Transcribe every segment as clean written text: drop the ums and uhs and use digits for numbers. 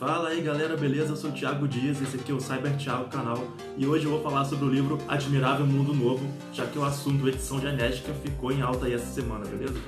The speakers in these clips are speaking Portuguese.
Fala aí galera, beleza? Eu sou o Thiago Dias, esse aqui é o Cyber Thiago canal e hoje eu vou falar sobre o livro Admirável Mundo Novo, já que o assunto edição genética ficou em alta aí essa semana, beleza?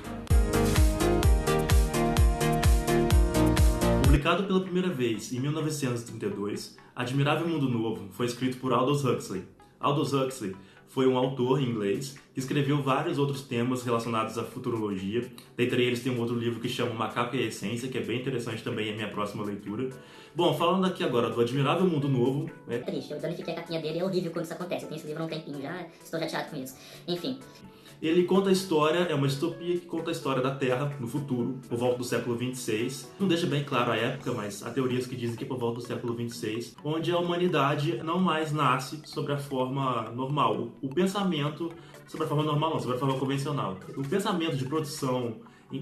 Publicado pela primeira vez em 1932, Admirável Mundo Novo foi escrito por Aldous Huxley. Aldous Huxley foi um autor inglês que escreveu vários outros temas relacionados à futurologia. Dentre eles tem um outro livro que chama O Macaco e a Essência, que é bem interessante também, é minha próxima leitura. Bom, falando aqui agora do Admirável Mundo Novo... É triste, eu danifiquei a capinha dele, é horrível quando isso acontece. Eu tenho esse livro há um tempinho já, estou chateado com isso. Enfim. Ele conta a história, é uma distopia que conta a história da Terra no futuro, por volta do século 26. Não deixa bem claro a época, mas há teorias que dizem que é por volta do século 26, onde a humanidade não mais nasce sobre a forma normal. O pensamento, sobre a forma normal não, sobre a forma convencional. O pensamento de produção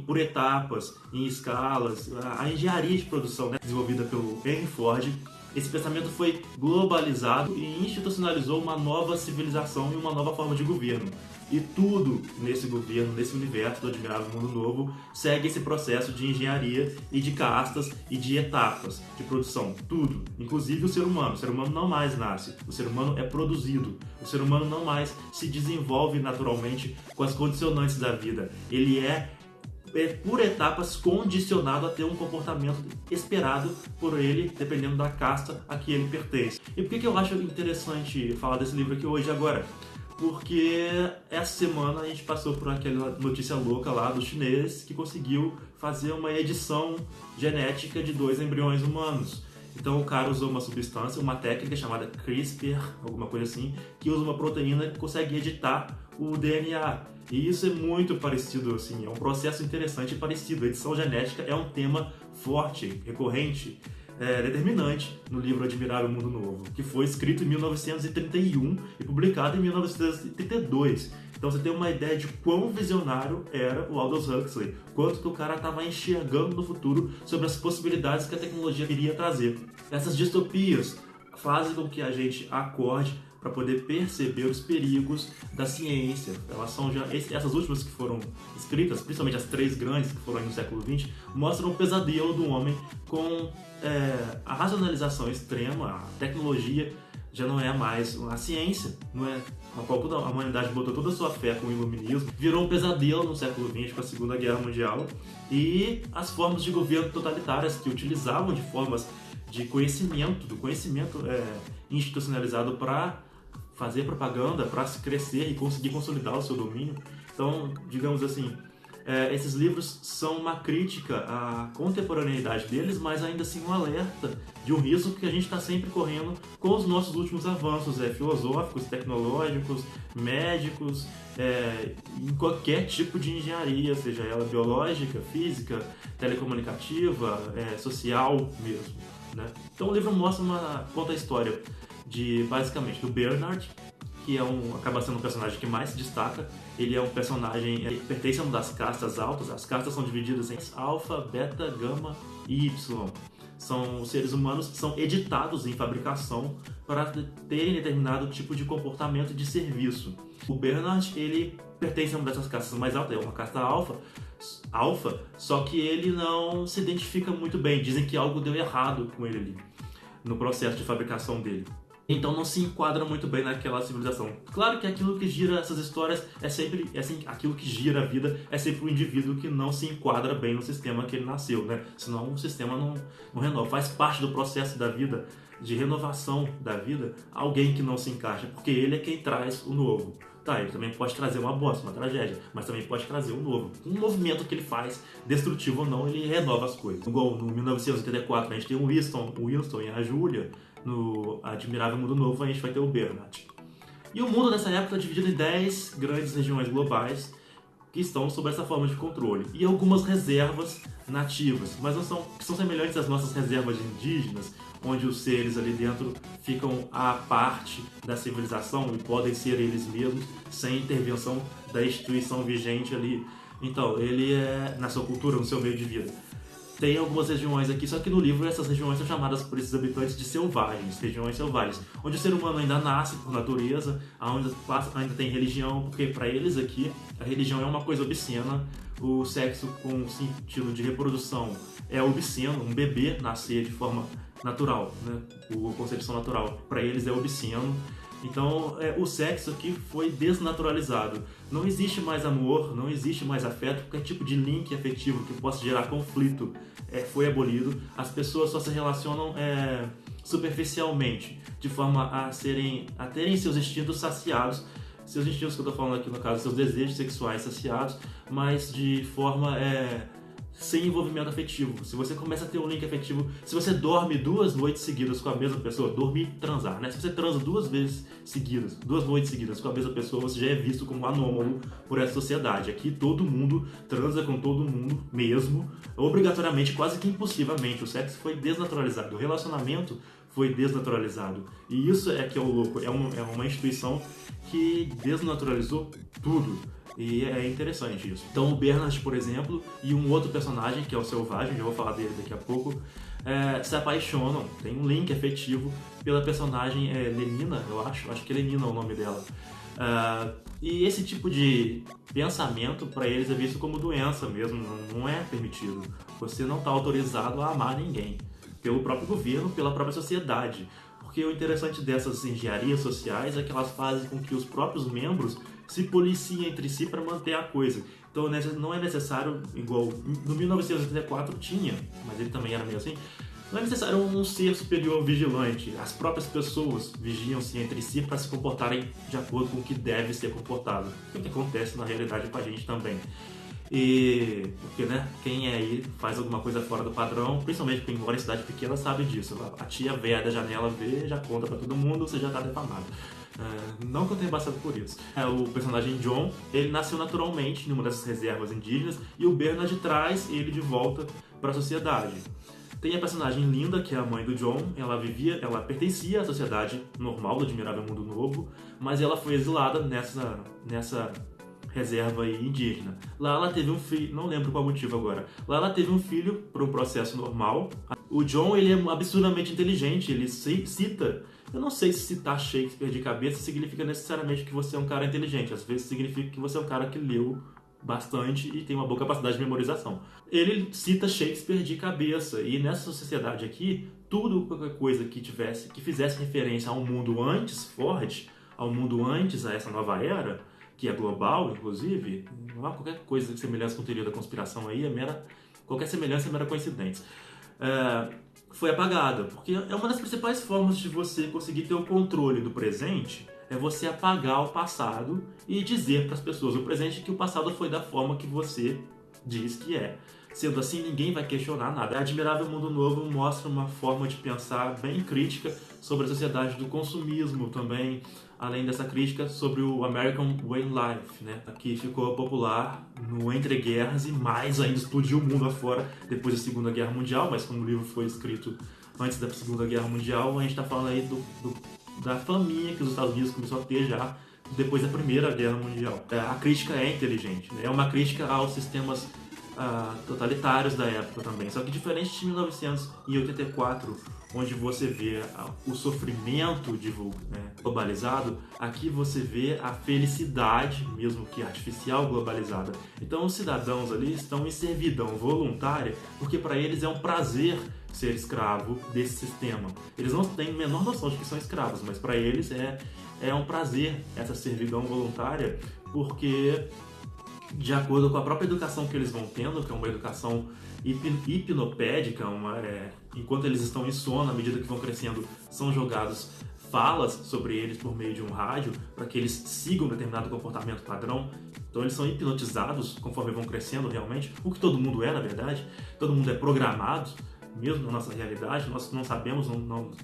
por etapas, em escalas, a engenharia de produção, né, desenvolvida pelo Henry Ford, esse pensamento foi globalizado e institucionalizou uma nova civilização e uma nova forma de governo. E tudo nesse governo, nesse universo do Admirável Mundo Novo, segue esse processo de engenharia e de castas e de etapas de produção. Tudo, inclusive o ser humano. O ser humano não mais nasce, o ser humano é produzido. O ser humano não mais se desenvolve naturalmente com as condicionantes da vida. Ele é por etapas condicionado a ter um comportamento esperado por ele, dependendo da casta a que ele pertence. E por que eu acho interessante falar desse livro aqui hoje agora? Porque essa semana a gente passou por aquela notícia louca lá do chinês que conseguiu fazer uma edição genética de 2 embriões humanos. Então o cara usou uma substância, uma técnica chamada CRISPR, alguma coisa assim, que usa uma proteína que consegue editar o DNA. E isso é muito parecido, assim, é um processo interessante e parecido. A edição genética é um tema forte, recorrente, determinante no livro Admirável Mundo Novo, que foi escrito em 1931 e publicado em 1932. Então você tem uma ideia de quão visionário era o Aldous Huxley, quanto que o cara estava enxergando no futuro sobre as possibilidades que a tecnologia iria trazer. Essas distopias fazem com que a gente acorde para poder perceber os perigos da ciência. Elas são já, essas últimas que foram escritas, principalmente as 3 grandes que foram aí no século XX, mostram o pesadelo do homem com a racionalização extrema, a tecnologia já não é mais a ciência, não é a qual toda a humanidade botou toda a sua fé com o iluminismo, virou um pesadelo no século XX com a Segunda Guerra Mundial, e as formas de governo totalitárias que utilizavam de formas de conhecimento, do conhecimento institucionalizado para fazer propaganda, para se crescer e conseguir consolidar o seu domínio. Então, digamos assim, esses livros são uma crítica à contemporaneidade deles, mas ainda assim um alerta de um risco que a gente está sempre correndo com os nossos últimos avanços filosóficos, tecnológicos, médicos, em qualquer tipo de engenharia, seja ela biológica, física, telecomunicativa, social mesmo, né? Então o livro conta a história basicamente do Bernard, que acaba sendo o personagem que mais se destaca. Ele é um personagem, ele pertence a uma das castas altas. As castas são divididas em alfa, beta, gama e y. São seres humanos que são editados em fabricação para terem determinado tipo de comportamento de serviço. O Bernard, ele pertence a uma dessas castas mais altas, é uma casta alfa, só que ele não se identifica muito bem. Dizem que algo deu errado com ele ali, no processo de fabricação dele. Então não se enquadra muito bem naquela civilização. Claro que aquilo que gira essas histórias é sempre assim, aquilo que gira a vida é sempre o indivíduo que não se enquadra bem no sistema que ele nasceu, né? Senão o sistema não renova. Faz parte do processo da vida, de renovação da vida, alguém que não se encaixa, porque ele é quem traz o novo. Tá, ele também pode trazer uma bosta, uma tragédia, mas também pode trazer um novo. Um movimento que ele faz, destrutivo ou não, ele renova as coisas. Igual no 1984 a gente tem o Winston e a Julia. No Admirável Mundo Novo a gente vai ter o Bernard. E o mundo nessa época está dividido em 10 grandes regiões globais que estão sob essa forma de controle. E algumas reservas nativas, mas que são semelhantes às nossas reservas indígenas, onde os seres ali dentro ficam à parte da civilização e podem ser eles mesmos, sem intervenção da instituição vigente ali. Então, ele na sua cultura, no seu meio de vida. Tem algumas regiões aqui, só que no livro essas regiões são chamadas por esses habitantes de selvagens, regiões selvagens, onde o ser humano ainda nasce por natureza, ainda tem religião, porque para eles aqui a religião é uma coisa obscena, o sexo com sentido de reprodução é obsceno, um bebê nascer de forma natural, né? A concepção natural para eles é obsceno. Então, o sexo aqui foi desnaturalizado. Não existe mais amor, não existe mais afeto, qualquer tipo de link afetivo que possa gerar conflito foi abolido. As pessoas só se relacionam superficialmente, de forma a terem seus instintos saciados. Seus instintos que eu estou falando aqui, no caso, seus desejos sexuais saciados, mas de forma sem envolvimento afetivo. Se você começa a ter um link afetivo, se você dorme 2 noites seguidas com a mesma pessoa, dormir e transar, né? Se você transa 2 vezes seguidas, 2 noites seguidas com a mesma pessoa, você já é visto como anômalo por essa sociedade. Aqui todo mundo transa com todo mundo mesmo, obrigatoriamente, quase que impossivelmente. O sexo foi desnaturalizado, o relacionamento foi desnaturalizado. E isso é que é o louco, é uma instituição que desnaturalizou tudo. E é interessante isso. Então o Bernard, por exemplo, e um outro personagem, que é o Selvagem, já vou falar dele daqui a pouco, se apaixonam, tem um link afetivo pela personagem Lenina, eu acho que Lenina é o nome dela. E esse tipo de pensamento para eles é visto como doença mesmo, não é permitido. Você não está autorizado a amar ninguém, pelo próprio governo, pela própria sociedade. Porque o interessante dessas engenharias sociais é que elas fazem com que os próprios membros se policiem entre si para manter a coisa. Então não é necessário, igual no 1984 tinha, mas ele também era meio assim, não é necessário um ser superior vigilante. As próprias pessoas vigiam-se entre si para se comportarem de acordo com o que deve ser comportado. O que acontece na realidade com a gente também. E porque, né, quem aí faz alguma coisa fora do padrão, principalmente quem mora em cidade pequena, sabe disso. A tia velha da janela vê, já conta pra todo mundo, você já tá defamado. Não que eu tenha passado por isso. O personagem John, ele nasceu naturalmente numa dessas reservas indígenas e o Bernard traz ele de volta para a sociedade. Tem a personagem Linda, que é a mãe do John. Ela pertencia à sociedade normal do Admirável Mundo Novo, mas ela foi exilada nessa reserva aí indígena. Lá ela teve um filho, não lembro qual motivo agora. Lá ela teve um filho por um processo normal. O John, ele é absurdamente inteligente, ele cita. Eu não sei se citar Shakespeare de cabeça significa necessariamente que você é um cara inteligente. Às vezes significa que você é um cara que leu bastante e tem uma boa capacidade de memorização. Ele cita Shakespeare de cabeça, e nessa sociedade aqui, qualquer coisa que fizesse referência a um mundo antes Ford, ao mundo antes a essa nova era, que é global, inclusive, não há qualquer coisa de semelhança com teoria da conspiração aí, qualquer semelhança é mera coincidência. Foi apagada, porque é uma das principais formas de você conseguir ter o controle do presente, é você apagar o passado e dizer para as pessoas do presente que o passado foi da forma que você diz que é. Sendo assim, ninguém vai questionar nada. Admirável Mundo Novo mostra uma forma de pensar bem crítica sobre a sociedade do consumismo também, além dessa crítica sobre o American Way Life, né, que ficou popular no Entre Guerras e mais ainda explodiu o mundo afora depois da Segunda Guerra Mundial, mas como o livro foi escrito antes da Segunda Guerra Mundial, a gente está falando aí da faminha que os Estados Unidos começou a ter já depois da Primeira Guerra Mundial. A crítica é inteligente, né? É uma crítica aos sistemas totalitários da época também, só que diferente de 1984, onde você vê o sofrimento globalizado, aqui você vê a felicidade, mesmo que artificial, globalizada. Então os cidadãos ali estão em servidão voluntária, porque para eles é um prazer ser escravo desse sistema. Eles não têm a menor noção de que são escravos, mas para eles é um prazer essa servidão voluntária, porque de acordo com a própria educação que eles vão tendo, que é uma educação hipnopédica, enquanto eles estão em sono, à medida que vão crescendo, são jogados falas sobre eles por meio de um rádio, para que eles sigam determinado comportamento padrão. Então eles são hipnotizados conforme vão crescendo realmente, o que todo mundo é, na verdade. Todo mundo é programado, mesmo na nossa realidade, nós não sabemos,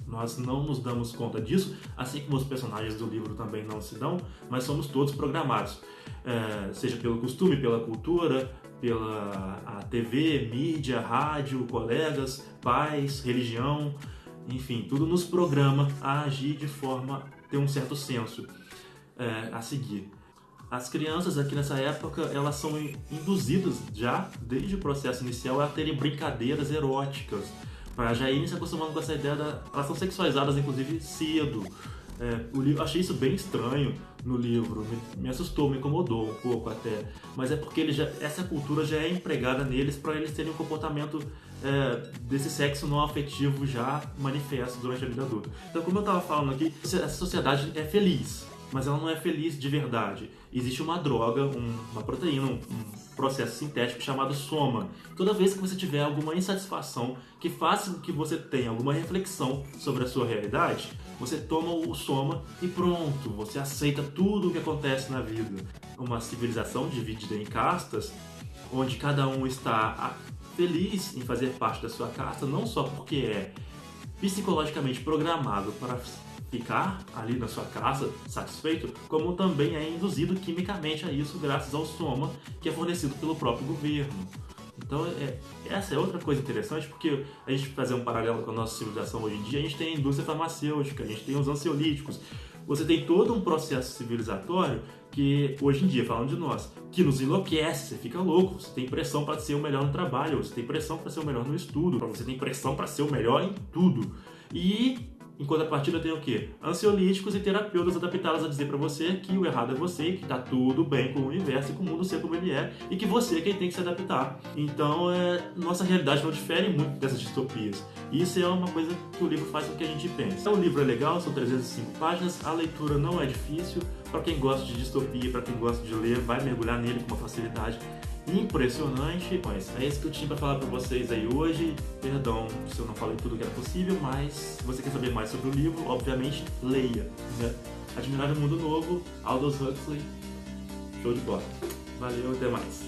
nós não nos damos conta disso, assim como os personagens do livro também não se dão, mas somos todos programados, seja pelo costume, pela cultura, pela TV, mídia, rádio, colegas, pais, religião, enfim, tudo nos programa a agir de forma a ter um certo senso a seguir. As crianças aqui nessa época, elas são induzidas já, desde o processo inicial, a terem brincadeiras eróticas, para já irem se acostumando com essa ideia elas são sexualizadas, inclusive, cedo. Achei isso bem estranho. no livro me assustou, me incomodou um pouco até, mas é porque essa cultura já é empregada neles para eles terem um comportamento desse sexo não afetivo já manifesto durante a vida adulta. Então, como eu estava falando aqui, essa sociedade é feliz, mas ela não é feliz de verdade. Existe uma droga, uma proteína, um processo sintético chamado soma. Toda vez que você tiver alguma insatisfação que faça com que você tenha alguma reflexão sobre a sua realidade, você toma o soma e pronto, você aceita tudo o que acontece na vida. Uma civilização dividida em castas, onde cada um está feliz em fazer parte da sua casta, não só porque é psicologicamente programado para ficar ali na sua casa satisfeito, como também é induzido quimicamente a isso graças ao soma que é fornecido pelo próprio governo. Então essa é outra coisa interessante, porque a gente fazer um paralelo com a nossa civilização hoje em dia, a gente tem a indústria farmacêutica, a gente tem os ansiolíticos, você tem todo um processo civilizatório que, hoje em dia, falando de nós, que nos enlouquece, você fica louco, você tem pressão para ser o melhor no trabalho, você tem pressão para ser o melhor no estudo, você tem pressão para ser o melhor em tudo. E em contrapartida tem o quê? Ansiolíticos e terapeutas adaptados a dizer para você que o errado é você, que tá tudo bem com o universo e com o mundo ser como ele é, e que você é quem tem que se adaptar. Então, nossa realidade não difere muito dessas distopias. E isso é uma coisa que o livro faz com que a gente pense. Então, o livro é legal, são 305 páginas, a leitura não é difícil. Para quem gosta de distopia, para quem gosta de ler, vai mergulhar nele com uma facilidade impressionante. Mas é isso que eu tinha para falar para vocês aí hoje. Perdão se eu não falei tudo que era possível, mas se você quer saber mais sobre o livro, obviamente, leia, né? Admirável Mundo Novo, Aldous Huxley. Show de bola. Valeu, até mais.